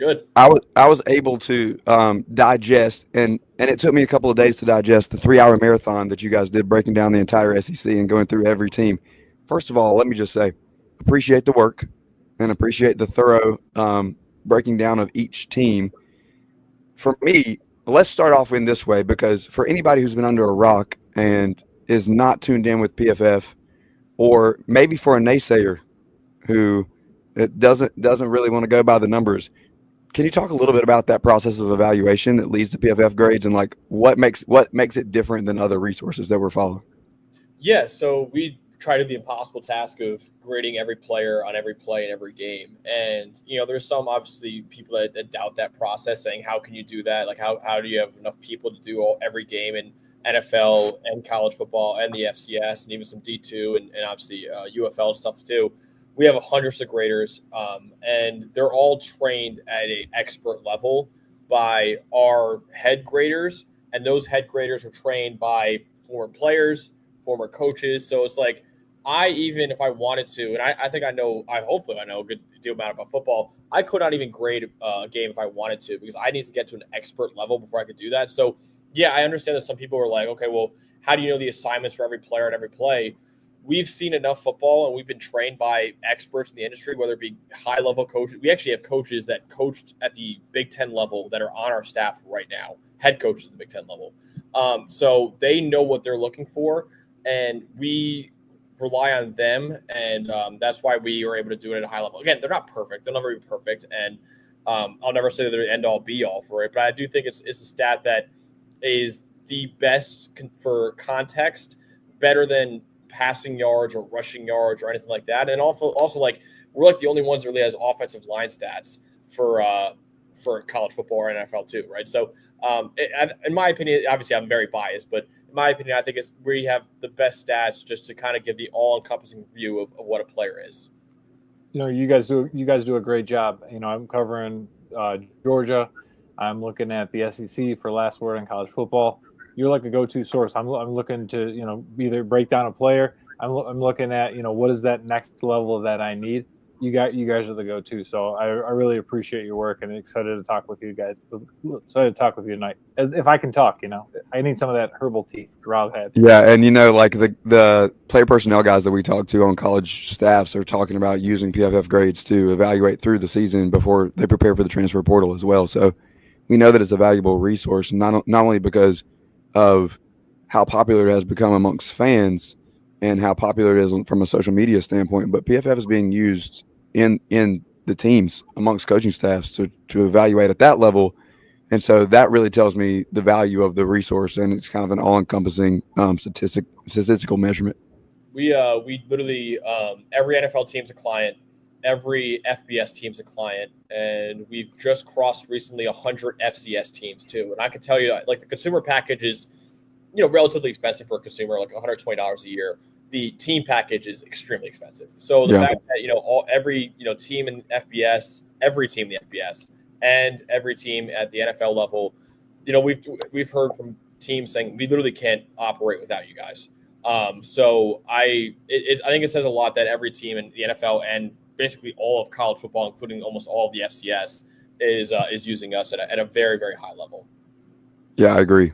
Good. I was able to digest, and it took me a couple of days to digest the 3 hour marathon that you guys did breaking down the entire SEC and going through every team. First of all, let me just say, appreciate the work and appreciate the thorough breaking down of each team. For me, let's start off in this way because for anybody who's been under a rock and is not tuned in with PFF, or maybe for a naysayer who doesn't really want to go by the numbers, can you talk a little bit about that process of evaluation that leads to PFF grades and like what makes it different than other resources that we're following? Yeah, so we try to do the impossible task of grading every player on every play in every game. And, there's some obviously people that doubt that process, saying, how can you do that? Like, how do you have enough people to do every game in NFL and college football and the FCS and even some D2 and obviously UFL stuff too? We have hundreds of graders, and they're all trained at an expert level by our head graders. And those head graders are trained by former players, former coaches. So it's like, even if I wanted to, and I think hopefully I know a good deal about football, I could not even grade a game if I wanted to, because I need to get to an expert level before I could do that. So yeah, I understand that some people are like, okay, well, how do you know the assignments for every player and every play? We've seen enough football and we've been trained by experts in the industry, whether it be high level coaches. We actually have coaches that coached at the Big Ten level that are on our staff right now, head coaches at the Big Ten level. So they know what they're looking for, and we rely on them. And that's why we are able to do it at a high level. Again, they're not perfect. They'll never be perfect. And I'll never say they're the end all be all for it, but I do think it's a stat that is the best for context, better than passing yards or rushing yards or anything like that. And also like, we're like the only ones that really has offensive line stats for college football or NFL too, right? So in my opinion, obviously I'm very biased, but in my opinion, I think we have the best stats just to kind of give the all-encompassing view of what a player is. You guys do a great job. I'm covering Georgia. I'm looking at the SEC for last word in college football. You're like a go-to source. I'm looking to either break down a player. I'm looking at what is that next level that I need. You guys are the go-to. So I really appreciate your work and excited to talk with you guys. Excited to talk with you tonight. If I can talk, I need some of that herbal tea Rob had. Yeah, and like the player personnel guys that we talk to on college staffs are talking about using PFF grades to evaluate through the season before they prepare for the transfer portal as well. So we know that it's a valuable resource, not only because of how popular it has become amongst fans and how popular it is from a social media standpoint, but PFF is being used in the teams amongst coaching staffs to evaluate at that level. And so that really tells me the value of the resource, and it's kind of an all-encompassing statistical measurement. We literally every NFL team's a client, every FBS team's a client, and we've just crossed recently 100 FCS teams too. And I can tell you, like, the consumer package is relatively expensive for a consumer, like $120 a year. The team package is extremely expensive. So the fact that every team in FBS, every team in the FBS, and every team at the NFL level, we've heard from teams saying we literally can't operate without you guys. So I think it says a lot that every team in the NFL and basically all of college football, including almost all of the FCS, is using us at a very, very high level. Yeah, I agree.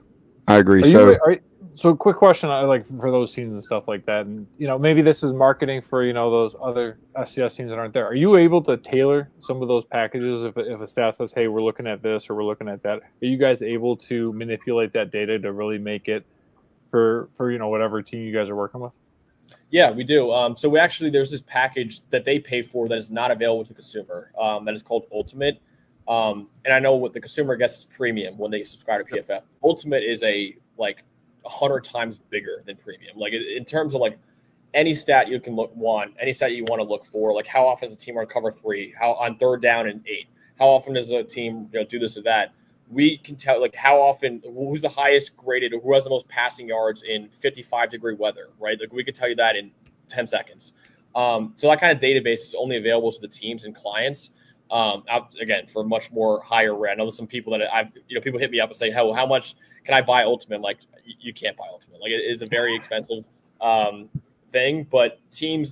So quick question, like for those teams and stuff like that, and maybe this is marketing for those other FCS teams that aren't there. Are you able to tailor some of those packages if a staff says, hey, we're looking at this or we're looking at that? Are you guys able to manipulate that data to really make it for whatever team you guys are working with? Yeah, we do. So there's this package that they pay for that is not available to the consumer. That is called Ultimate. And I know what the consumer gets is premium when they subscribe to PFF. Ultimate is 100 times bigger than premium. Like, in terms of like any stat you can any stat you want to look for, like how often is a team on cover 3, how on 3rd down and 8, how often does a team do this or that. We can tell like how often, who's the highest graded, or who has the most passing yards in 55-degree weather, right? Like, we could tell you that in 10 seconds. So that kind of database is only available to the teams and clients. Again, for much more higher rate. I know there's some people that people hit me up and say, how much can I buy Ultimate? Like, you can't buy Ultimate. Like, it is a very expensive thing, but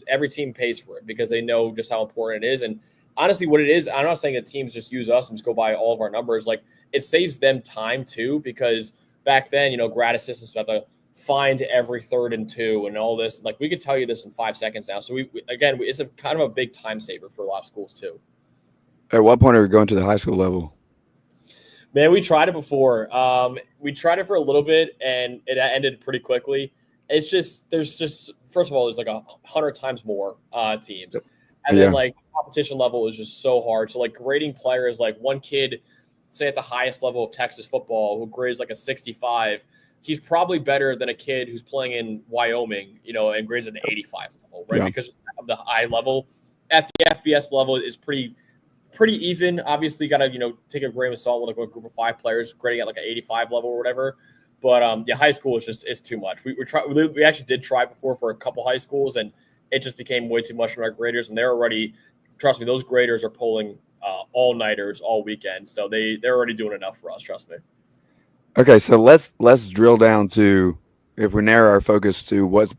every team pays for it because they know just how important it is. And honestly, what it is, I'm not saying that teams just use us and just go by all of our numbers. Like, it saves them time too, because back then, grad assistants would have to find every 3rd and 2 and all this. Like, we could tell you this in 5 seconds now. So it's a kind of a big time saver for a lot of schools too. At what point are we going to the high school level? Man, we tried it before. We tried it for a little bit, and it ended pretty quickly. It's just first of all, there's like 100 times more teams, and then like competition level is just so hard. So like grading players, like one kid, say at the highest level of Texas football, who grades like a 65, he's probably better than a kid who's playing in Wyoming, and grades at an 85 level, right? Yeah. Because of the high level. At the FBS level is pretty even. Obviously, got to take a grain of salt with like a group of 5 players grading at like an 85 level or whatever. But high school is it's too much. We actually did try before for a couple high schools, and it just became way too much for our graders. And they're already, trust me, those graders are pulling all nighters all weekend, so they're already doing enough for us. Trust me. Okay, so let's drill down to, if we narrow our focus to what's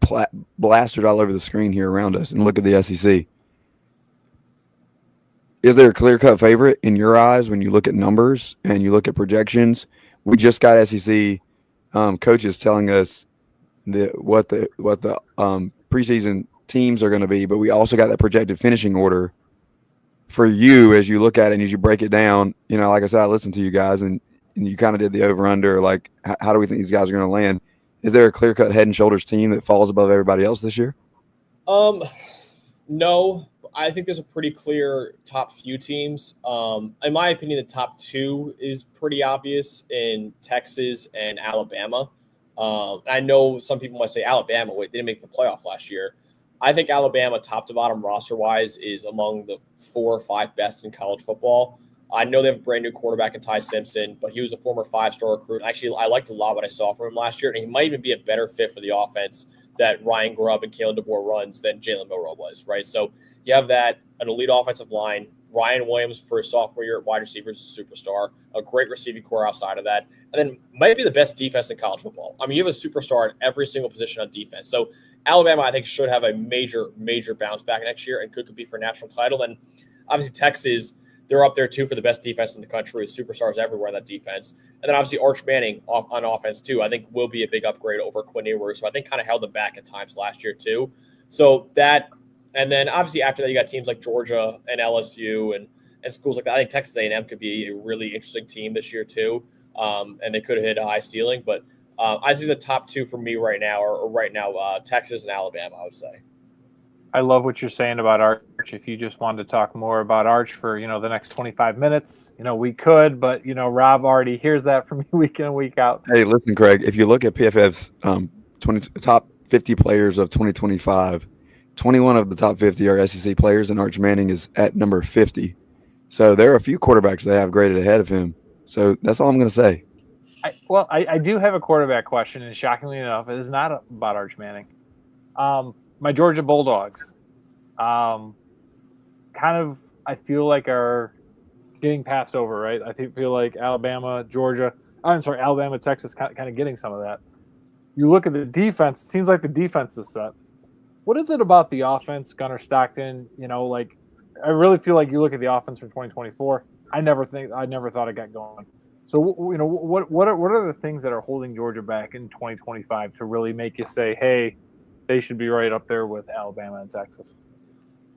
blasted all over the screen here around us, and look at the SEC. Is there a clear-cut favorite in your eyes when you look at numbers and you look at projections? We just got SEC coaches telling us what the preseason teams are going to be, but we also got that projected finishing order for you as you look at it and as you break it down. Like I said, I listened to you guys and you kind of did the over-under, like how do we think these guys are going to land? Is there a clear-cut head and shoulders team that falls above everybody else this year? No. I think there's a pretty clear top few teams. In my opinion, the top 2 is pretty obvious in Texas and Alabama. I know some people might say Alabama, wait, they didn't make the playoff last year. I think Alabama, top to bottom roster-wise, is among the 4 or 5 best in college football. I know they have a brand new quarterback in Ty Simpson, but he was a former 5-star recruit. Actually, I liked a lot what I saw from him last year, and he might even be a better fit for the offense that Ryan Grubb and Kalen DeBoer runs than Jalen Milroe was, right? So you have that, an elite offensive line. Ryan Williams for his sophomore year at wide receiver is a superstar, a great receiving core outside of that, and then might be the best defense in college football. I mean, you have a superstar at every single position on defense. So Alabama, I think, should have a major, major bounce back next year and could compete for a national title. And obviously Texas, they're up there too for the best defense in the country with superstars everywhere in that defense. And then obviously Arch Manning on offense too, I think will be a big upgrade over Quinn Ewers, who I think kind of held them back at times last year too. So that, and then obviously after that you got teams like Georgia and LSU and schools like that. I think Texas A&M could be a really interesting team this year too, and they could have hit a high ceiling. But I see the top 2 for me right now are Texas and Alabama, I would say. I love what you're saying about Arch. If you just wanted to talk more about Arch for, the next 25 minutes, we could, but, Rob already hears that from me week in and week out. Hey, listen, Craig, if you look at PFF's top 50 players of 2025, 21 of the top 50 are SEC players, and Arch Manning is at number 50. So there are a few quarterbacks they have graded ahead of him. So that's all I'm going to say. I do have a quarterback question, and shockingly enough, it is not about Arch Manning. My Georgia Bulldogs, kind of, I feel like are getting passed over, right? I feel like Alabama, Texas, kind of getting some of that. You look at the defense; it seems like the defense is set. What is it about the offense, Gunnar Stockton? I really feel like you look at the offense from 2024. I never thought it got going. So what are the things that are holding Georgia back in 2025 to really make you say, hey, they should be right up there with Alabama and Texas?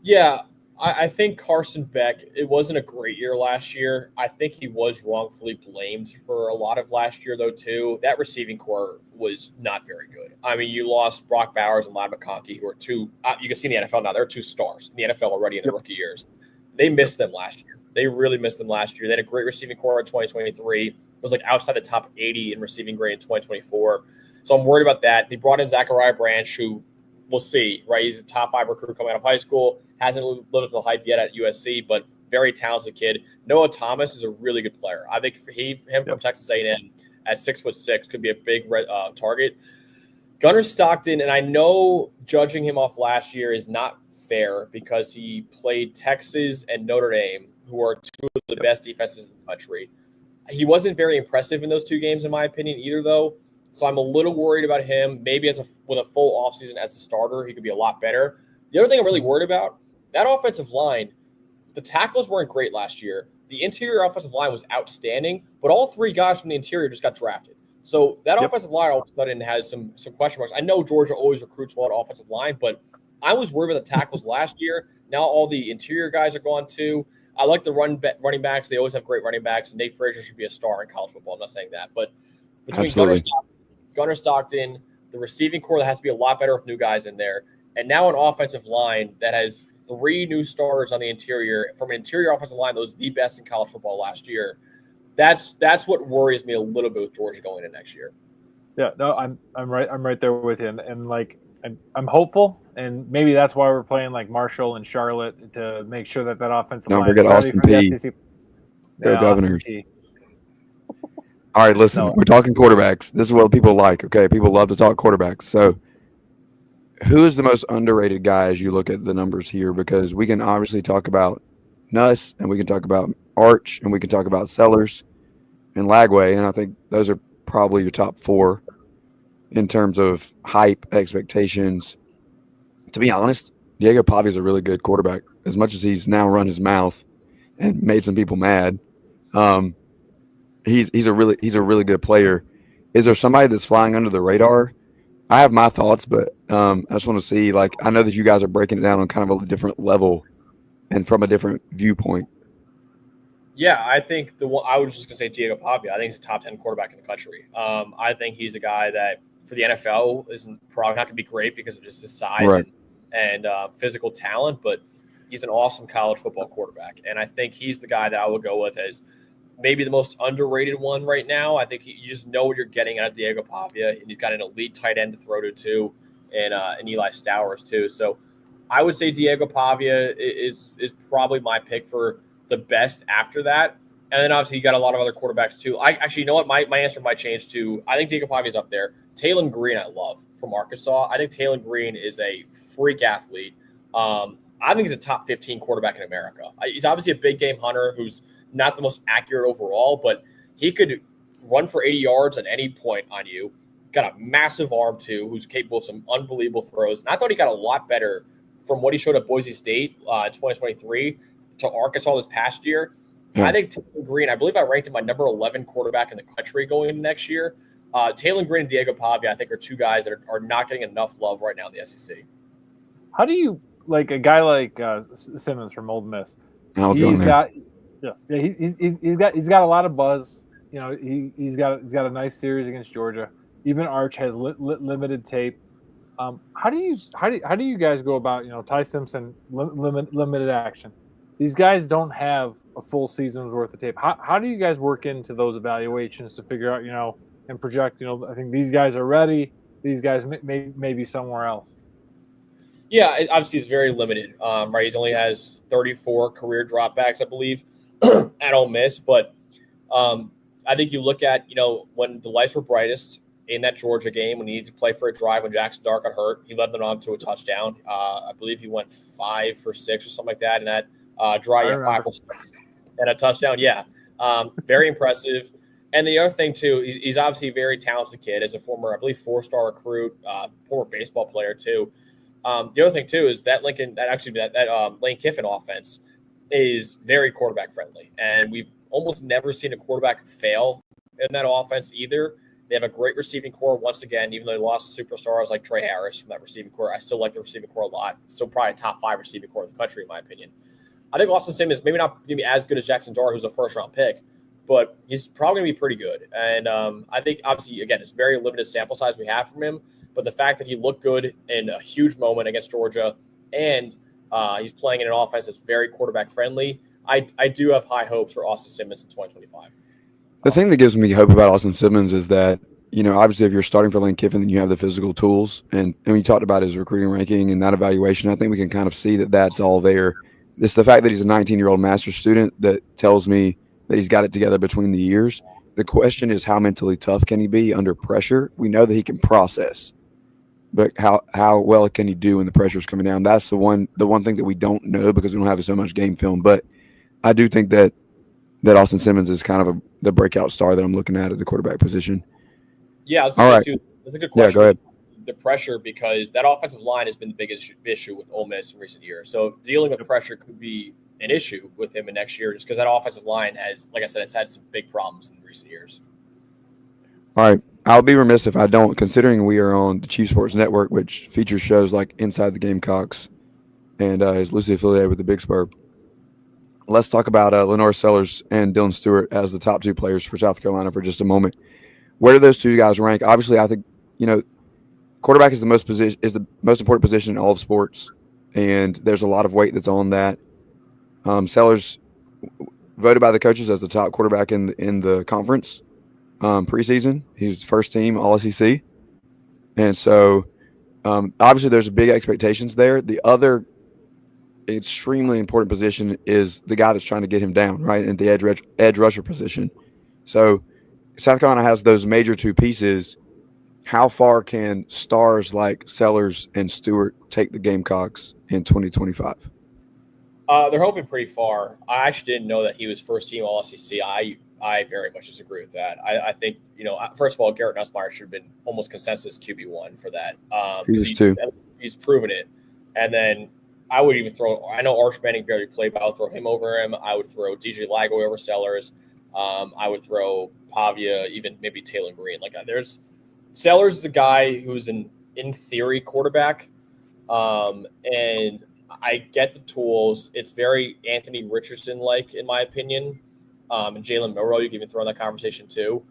Yeah, I think Carson Beck, it wasn't a great year last year. I think he was wrongfully blamed for a lot of last year, though, too. That receiving core was not very good. I mean, you lost Brock Bowers and Ladd McConkey, who are two you can see in the NFL now, they're 2 stars in the NFL already in their rookie years. They missed them last year. They really missed them last year. They had a great receiving core in 2023. It was like outside the top 80 in receiving grade in 2024. So I'm worried about that. They brought in Zachariah Branch, who we'll see, right? He's a top 5 recruit coming out of high school. Hasn't lived up to the hype yet at USC, but very talented kid. Noah Thomas is a really good player. I think him from Texas A&M at 6'6" could be a big target. Gunnar Stockton, and I know judging him off last year is not fair because he played Texas and Notre Dame, who are 2 of the best defenses in the country. He wasn't very impressive in those 2 games, in my opinion, either, though. So I'm a little worried about him. Maybe with a full offseason as a starter, he could be a lot better. The other thing I'm really worried about, that offensive line, the tackles weren't great last year. The interior offensive line was outstanding, but all 3 guys from the interior just got drafted. So that offensive line all of a sudden has some question marks. I know Georgia always recruits well at offensive line, but I was worried about the tackles last year. Now all the interior guys are gone too. I like the running backs. They always have great running backs. And Nate Frazier should be a star in college football. I'm not saying that. But between Gunnar Stockton, the receiving core that has to be a lot better with new guys in there, and now an offensive line that has 3 new starters on the interior, from an interior offensive line that was the best in college football last year, that's what worries me a little bit with Georgia going into next year. Yeah, no, I'm right there with you, and like I'm hopeful, and maybe that's why we're playing like Marshall and Charlotte to make sure that offensive line. Don't forget Austin Peay. Go Governors. All right, listen, we're talking quarterbacks. This is what people like. Okay, people love to talk quarterbacks. So, who is the most underrated guy as you look at the numbers here? Because we can obviously talk about Nuss, and we can talk about Arch, and we can talk about Sellers and Lagway, and I think those are probably your top 4 in terms of hype, expectations. To be honest, Diego Pavia is a really good quarterback. As much as he's now run his mouth and made some people mad, he's a really good player. Is there somebody that's flying under the radar? I have my thoughts, but I just want to see. Like, I know that you guys are breaking it down on kind of a different level and from a different viewpoint. Yeah, I think I was just gonna say Diego Pavia. I think he's a top 10 quarterback in the country. I think he's a guy that for the NFL isn't probably not gonna be great because of just his size and physical talent, but he's an awesome college football quarterback, and I think he's the guy that I would go with as maybe the most underrated one right now. I think you just know what you're getting out of Diego Pavia, and he's got an elite tight end to throw to too, and Eli Stowers too. So I would say Diego Pavia is probably my pick for the best after that. And then obviously you got a lot of other quarterbacks too. You know what? My answer might change to, I think Diego Pavia is up there. Taylon Green I love from Arkansas. I think Taylon Green is a freak athlete. I think he's a top 15 quarterback in America. He's obviously a big game hunter who's not the most accurate overall, but he could run for 80 yards at any point on you. Got a massive arm too, who's capable of some unbelievable throws. And I thought he got a lot better from what he showed at Boise State in 2023 to Arkansas this past year. Yeah. I think Taylon Green, I believe I ranked him my number 11 quarterback in the country going into next year. Taylon Green and Diego Pavia, I think, are 2 guys that are not getting enough love right now in the SEC. How do you, like a guy like Simmons from Ole Miss? He's got a lot of buzz. You know, he's got a nice series against Georgia. Even Arch has limited tape. How do you guys go about, you know, Ty Simpson limited action? These guys don't have a full season's worth of tape. How do you guys work into those evaluations to figure out, you know, and project, you know, I think these guys are ready. These guys may be somewhere else. Yeah, obviously he's very limited, right? He only has 34 career dropbacks, I believe, at Ole Miss. But I think you look at, you know, when the lights were brightest in that Georgia game, when he needed to play for a drive when Jackson Dart got hurt, he led them on to a touchdown. I believe he went 5 for 6 or something like that in that drive. 5 for 6 and a touchdown. Yeah, very impressive. And the other thing too, he's obviously a very talented kid as a former, I believe, 4-star recruit, former baseball player too. The other thing too is that Lane Kiffin offense is very quarterback friendly, and we've almost never seen a quarterback fail in that offense either. They have a great receiving core once again, even though they lost superstars like Trey Harris from that receiving core. I still like the receiving core a lot. Still probably a top 5 receiving core in the country, in my opinion. I think Austin Simmons maybe not going to be as good as Jackson Dart, who's a first-round pick, but he's probably going to be pretty good. And I think, obviously, again, it's very limited sample size we have from him, but the fact that he looked good in a huge moment against Georgia and he's playing in an offense that's very quarterback-friendly, I do have high hopes for Austin Simmons in 2025. The thing that gives me hope about Austin Simmons is that, you know, obviously if you're starting for Lane Kiffin, then you have the physical tools. And we talked about his recruiting ranking and that evaluation. I think we can kind of see that that's all there. It's the fact that he's a 19-year-old master's student that tells me that he's got it together between the years. The question is, how mentally tough can he be under pressure? We know that he can process, but how well can he do when the pressure's coming down? That's the one thing that we don't know because we don't have so much game film. But I do think that Austin Simmons is kind of the breakout star that I'm looking at the quarterback position. Yeah, I was going to say, too, that's a good question. Yeah, go ahead. The pressure, because that offensive line has been the biggest issue with Ole Miss in recent years. So dealing with pressure could be an issue with him in next year, just because that offensive line has, like I said, it's had some big problems in recent years. All right. I'll be remiss if I don't, considering we are on the Chief Sports Network, which features shows like Inside the Gamecocks and is loosely affiliated with the Big Spur. Let's talk about LaNorris Sellers and Dylan Stewart as the top two players for South Carolina for just a moment. Where do those two guys rank? Obviously, I think, quarterback is the most important position in all of sports, and there's a lot of weight that's on that. Sellers voted by the coaches as the top quarterback in the conference preseason. He's first team All SEC, and so obviously there's big expectations there. The other extremely important position is the guy that's trying to get him down, right, in the edge rusher position. So South Carolina has those major two pieces. How far can stars like Sellers and Stewart take the Gamecocks in 2025? They're hoping pretty far. I actually didn't know that he was first team All SEC. I very much disagree with that. I think, first of all, Garrett Nussmeier should have been almost consensus QB1 for that. He's proven it. And then I would even I know Arch Manning barely played, but I would throw him over him. I would throw DJ Lagway over Sellers. I would throw Pavia, even maybe Taylor Green. Sellers is a guy who's in theory quarterback. And I get the tools. It's very Anthony Richardson-like, in my opinion. And Jalen Milroe, you can even throw in that conversation too.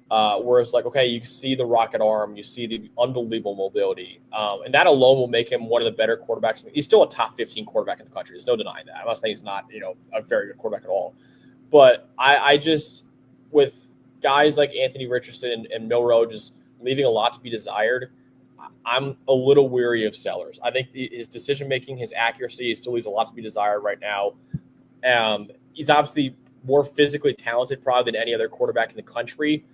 Where it's you see the rocket arm, you see the unbelievable mobility. And that alone will make him one of the better quarterbacks. He's still a top 15 quarterback in the country. There's no denying that. I'm not saying he's not, a very good quarterback at all. But I just, with guys like Anthony Richardson and Milroe just leaving a lot to be desired, I'm a little weary of Sellers. I think his decision-making, his accuracy, still leaves a lot to be desired right now. He's obviously more physically talented probably than any other quarterback in the country.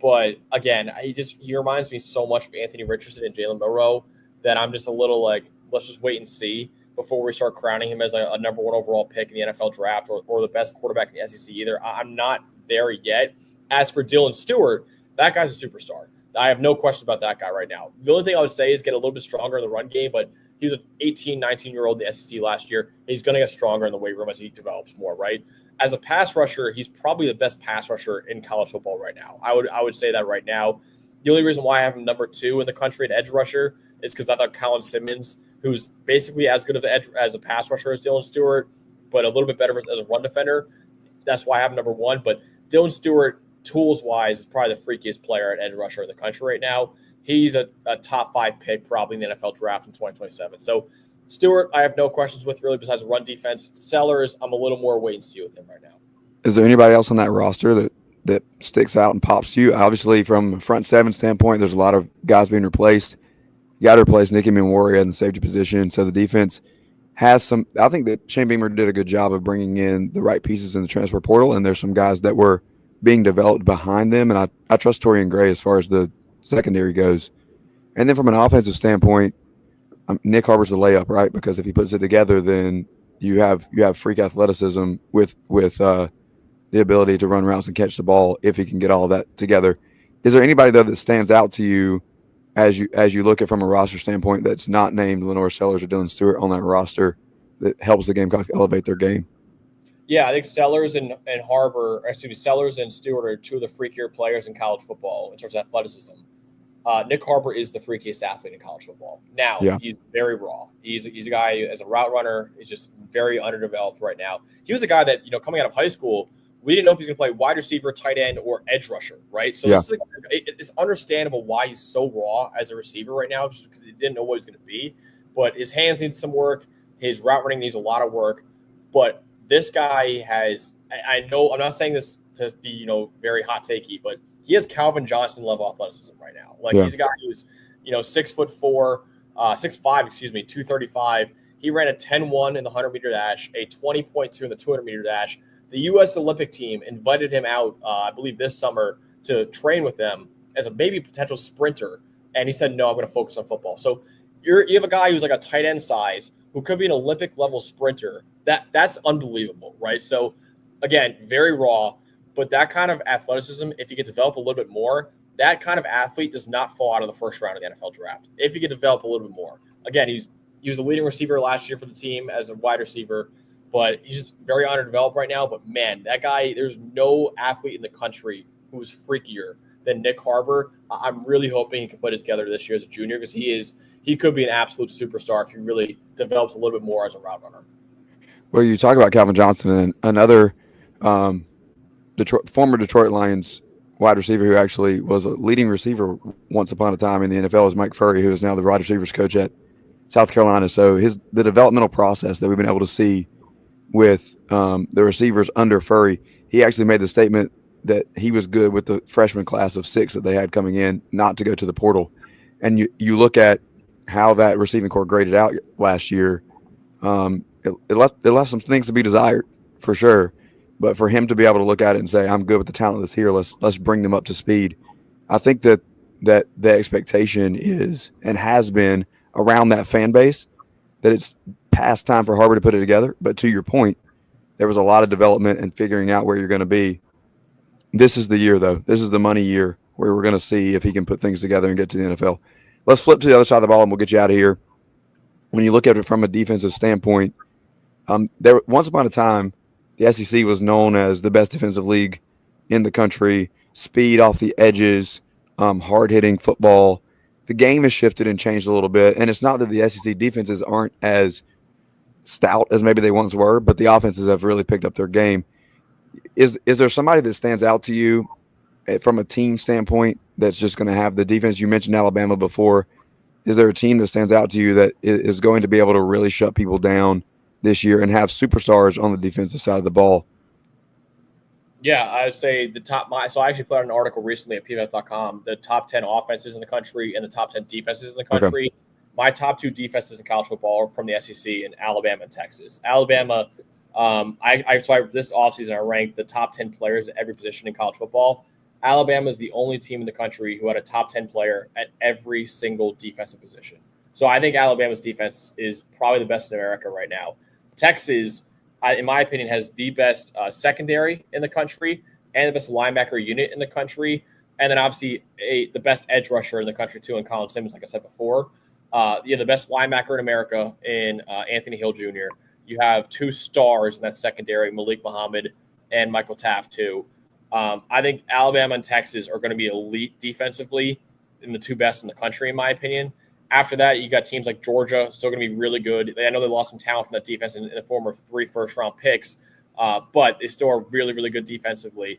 But again, he reminds me so much of Anthony Richardson and Jalen Milroe that I'm just a little let's just wait and see before we start crowning him as a number one overall pick in the NFL draft or the best quarterback in the SEC either. I'm not there yet. As for Dylan Stewart, that guy's a superstar. I have no question about that guy right now. The only thing I would say is get a little bit stronger in the run game, but he was an 18, 19-year-old in the SEC last year. He's going to get stronger in the weight room as he develops more, right? As a pass rusher, he's probably the best pass rusher in college football right now. I would say that right now. The only reason why I have him number 2 in the country at edge rusher is because I thought Colin Simmons, who's basically as good of as a pass rusher as Dylan Stewart, but a little bit better as a run defender, that's why I have him number 1. But Dylan Stewart, tools-wise, is probably the freakiest player at edge rusher in the country right now. He's a top 5 pick probably in the NFL draft in 2027. So Stewart, I have no questions with really besides run defense. Sellers, I'm a little more wait and see with him right now. Is there anybody else on that roster that sticks out and pops to you? Obviously, from a front seven standpoint, there's a lot of guys being replaced. You got to replace Nicky Memoria in the safety position. So the defense has some – I think that Shane Beamer did a good job of bringing in the right pieces in the transfer portal, and there's some guys that were being developed behind them. And I trust Torian Gray as far as the secondary goes. And then from an offensive standpoint, Nick Harbor's a layup, right? Because if he puts it together, then you have freak athleticism with the ability to run routes and catch the ball if he can get all of that together. Is there anybody though that stands out to you as you look at from a roster standpoint that's not named LaNorris Sellers or Dylan Stewart on that roster that helps the Gamecocks elevate their game? Yeah, I think Sellers and Sellers and Stewart are two of the freakier players in college football in terms of athleticism. Nick Harbor is the freakiest athlete in college football. Now, He's very raw. He's a guy as a route runner is just very underdeveloped right now. He was a guy that, coming out of high school, we didn't know if he's going to play wide receiver, tight end, or edge rusher, right? So it's understandable why he's so raw as a receiver right now, just because he didn't know what he's going to be. But his hands need some work. His route running needs a lot of work. But this guy has – I know I'm not saying this to be, very hot takey, but he has Calvin Johnson level athleticism right now. He's a guy who's, 6'4", 6'5", 235. He ran a 10-1 in the 100-meter dash, a 20.2 in the 200-meter dash. The U.S. Olympic team invited him out, I believe this summer, to train with them as a maybe potential sprinter. And he said, no, I'm going to focus on football. So you have a guy who's like a tight end size who could be an Olympic-level sprinter. That's unbelievable, right? So, again, very raw. But that kind of athleticism, if he could develop a little bit more, that kind of athlete does not fall out of the first round of the NFL draft. If he could develop a little bit more. Again, he was a leading receiver last year for the team as a wide receiver. but he's just very underdeveloped right now. But man, that guy, there's no athlete in the country who's freakier than Nick Harbor. I'm really hoping he can put it together this year as a junior, because he could be an absolute superstar if he really develops a little bit more as a route runner. Well, you talk about Calvin Johnson and another former Detroit Lions wide receiver who actually was a leading receiver once upon a time in the NFL is Mike Furry, who is now the wide receivers coach at South Carolina. So the developmental process that we've been able to see with the receivers under Furry, he actually made the statement that he was good with the freshman class of 6 that they had coming in, not to go to the portal. And you look at how that receiving corps graded out last year, it left some things to be desired for sure. But for him to be able to look at it and say, I'm good with the talent that's here, let's bring them up to speed. I think that the expectation is and has been around that fan base that it's past time for Harbor to put it together. But to your point, there was a lot of development and figuring out where you're going to be. This is the year, though. This is the money year where we're going to see if he can put things together and get to the NFL. Let's flip to the other side of the ball, and we'll get you out of here. When you look at it from a defensive standpoint, there once upon a time, the SEC was known as the best defensive league in the country. Speed off the edges, hard-hitting football. The game has shifted and changed a little bit, and it's not that the SEC defenses aren't as stout as maybe they once were, but the offenses have really picked up their game. Is there somebody that stands out to you from a team standpoint that's just going to have the defense? You mentioned Alabama before. Is there a team that stands out to you that is going to be able to really shut people down this year and have superstars on the defensive side of the ball? Yeah, I would say so I actually put out an article recently at PFF.com, the top 10 offenses in the country and the top 10 defenses in the country. Okay. My top 2 defenses in college football are from the SEC in Alabama and Texas. Alabama, this offseason I ranked the top 10 players at every position in college football. Alabama is the only team in the country who had a top 10 player at every single defensive position. So I think Alabama's defense is probably the best in America right now. Texas, in my opinion, has the best secondary in the country and the best linebacker unit in the country. And then obviously the best edge rusher in the country too in Colin Simmons, like I said before. The best linebacker in America in Anthony Hill Jr. You have 2 stars in that secondary, Malik Muhammad and Michael Taft too. I think Alabama and Texas are going to be elite defensively and the 2 best in the country, in my opinion. After that, you got teams like Georgia, still going to be really good. I know they lost some talent from that defense in the form of 3 first-round picks, but they still are really, really good defensively.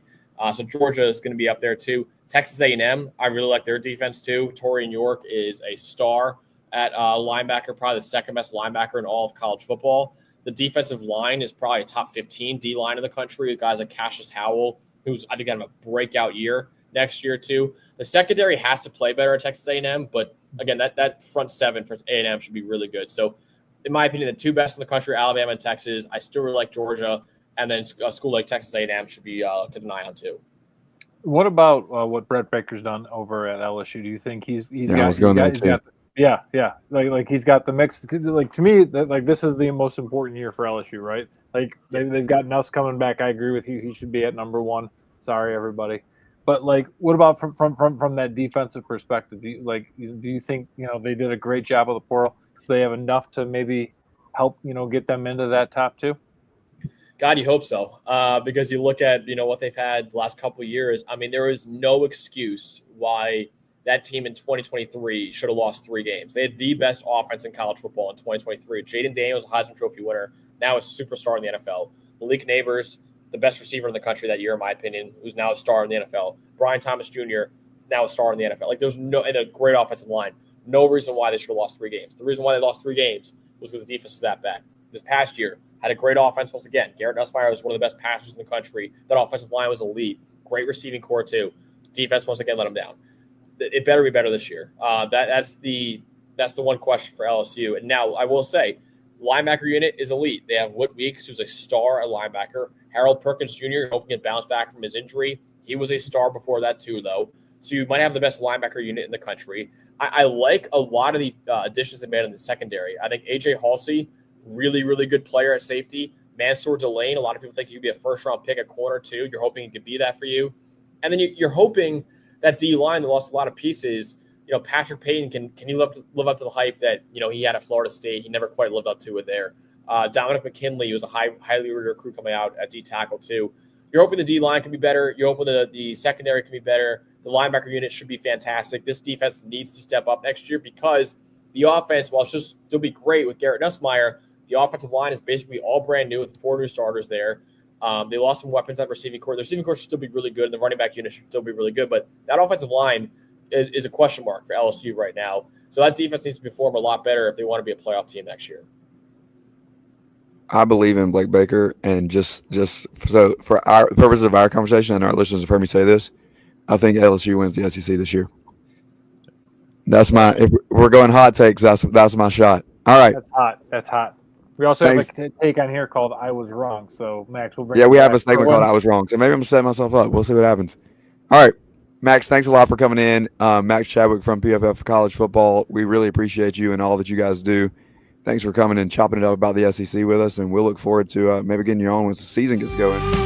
So Georgia is going to be up there too. Texas A&M, I really like their defense too. Torian York is a star at linebacker, probably the second best linebacker in all of college football. The defensive line is probably a top 15 D-line in the country. Guys like Cassius Howell, who's I think going to have a breakout year next year too. The secondary has to play better at Texas A&M, but again, that front 7 for A&M should be really good. So in my opinion, the 2 best in the country, Alabama and Texas. I still really like Georgia, and then a school like Texas A&M should be keep an eye on too. What about what Brett Baker's done over at LSU? Do you think he's got the mix? Like, to me, like, this is the most important year for LSU, right? Like, they've got Nuss coming back. I agree with you. He should be at number 1. Sorry, everybody. But, like, what about from that defensive perspective? Do you think they did a great job of the portal? Do they have enough to maybe help get them into that top 2? God, you hope so, because you look at what they've had the last couple of years. I mean, there is no excuse why that team in 2023 should have lost 3 games. They had the best offense in college football in 2023. Jaden Daniels, a Heisman Trophy winner, now a superstar in the NFL. Malik Neighbors, the best receiver in the country that year, in my opinion, who's now a star in the NFL. Brian Thomas Jr., now a star in the NFL. Like, there's and a great offensive line. No reason why they should have lost 3 games. The reason why they lost 3 games was because the defense was that bad. This past year, had a great offense once again. Garrett Nussmeier was one of the best passers in the country. That offensive line was elite. Great receiving core too. Defense once again let them down. It better be better this year. That's the one question for LSU. And now I will say, linebacker unit is elite. They have Whit Weeks, who's a star at linebacker. Harold Perkins Jr., hoping to bounce back from his injury. He was a star before that too, though. So you might have the best linebacker unit in the country. I like a lot of the additions they made in the secondary. I think A.J. Halsey, really, really good player at safety. Mansour Delane, a lot of people think he could be a first-round pick at corner too. You're hoping he could be that for you. And then you're hoping that D-line that lost a lot of pieces, Patrick Payton, can he live up to the hype that, he had at Florida State? He never quite lived up to it there. Dominic McKinley was a highly rated recruit coming out at D tackle too. You're hoping the D line can be better. You're hoping the secondary can be better. The linebacker unit should be fantastic. This defense needs to step up next year because the offense, while it's still be great with Garrett Nussmeier, the offensive line is basically all brand new with 4 new starters there. They lost some weapons at receiving core. The receiving core should still be really good, and the running back unit should still be really good. But that offensive line is a question mark for LSU right now. So that defense needs to perform a lot better if they want to be a playoff team next year. I believe in Blake Baker, and just so for our purposes of our conversation, and our listeners have heard me say this, I think LSU wins the SEC this year. That's if we're going hot takes, that's my shot. All right. That's hot. We also have a take on here called "I Was Wrong." So Max will bring. Yeah, we have a segment called "I Was Wrong." So maybe I'm setting myself up. We'll see what happens. All right, Max. Thanks a lot for coming in. Max Chadwick from PFF College Football. We really appreciate you and all that you guys do. Thanks for coming and chopping it up about the SEC with us, and we'll look forward to maybe getting you on once the season gets going.